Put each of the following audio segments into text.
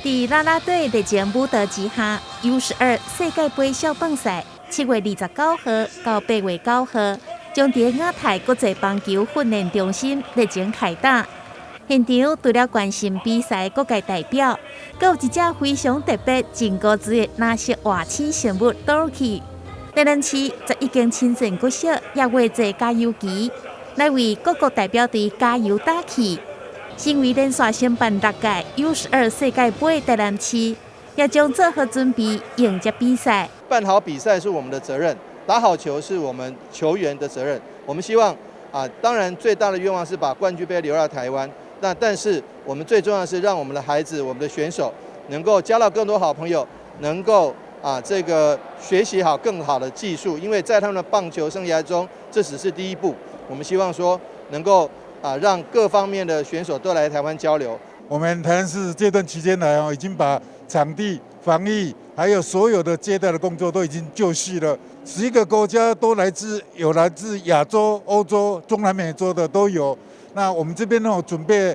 在啦啦队日前舞蹈之下，U12世界杯少棒赛7月29号到8月9号，将在亚太国际棒球训练中心日前开打。现场除了关心比赛各界代表，还有一只非常特别、真高姿的蓝色活齿生物Dorky。台南市则已经亲自鼓设也画这加油旗，来为各国代表队加油打气。身为连续申办6届U12世界杯台南市，也将做好准备迎接比赛。办好比赛是我们的责任，打好球是我们球员的责任。我们希望当然最大的愿望是把冠军杯留到台湾。但是我们最重要的是让我们的孩子、我们的选手能够交到更多好朋友，能够这个学习好更好的技术，因为在他们的棒球生涯中，这只是第一步。我们希望说能够让各方面的选手都来台湾交流。我们台南市这段期间来已经把场地、防疫还有所有的接待的工作都已经就绪了。11个国家都来自亚洲、欧洲、中南美洲的都有。那我们这边准备，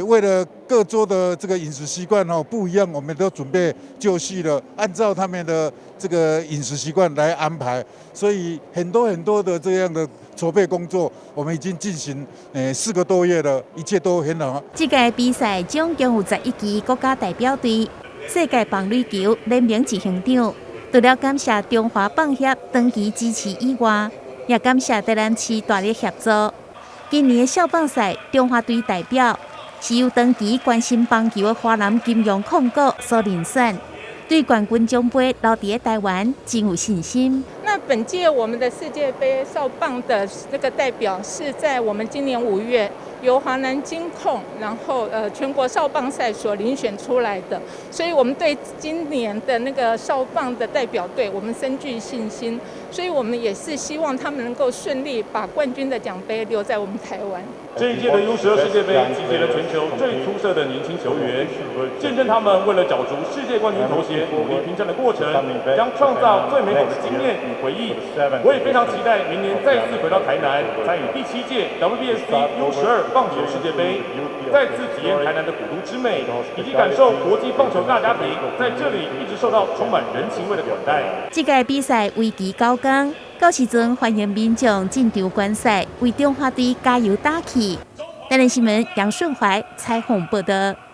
为了各州的这个饮食习惯不一样，我们都准备就绪了，按照他们的这个饮食习惯来安排。所以很多的这样的筹备工作，我们已经进行4个多月了，一切都很好。这届比赛总共有11支国家代表队。世界棒垒球联盟执行长除了感谢中华棒协长期支持以外，也感谢台南市大力协助。今年的少棒赛，中华队代表是由长期关心棒球的华南金融控股所遴选，对冠军奖杯留在台湾真有信心。那本届我们的世界杯少棒的这个代表是在我们今年5月由华南金控，然后全国少棒赛所遴选出来的，所以我们对今年的那个少棒的代表队，我们深具信心，所以我们也是希望他们能够顺利把冠军的奖杯留在我们台湾。这一届的 U12世界杯集结了全球最出色的年轻球员，见证他们为了角逐世界冠军头衔努力拼战的过程，将创造最美好的经验与回忆。我也非常期待明年再次回到台南，参与第7届 WBSC U12棒球世界杯，再次体验台南的古都之美，以及感受国际棒球大家庭在这里一直受到充满人情味的款待。这届比赛为期9天。到时阵欢迎民众进场观赛，为中华队加油打气。台南新闻杨顺怀采访报道。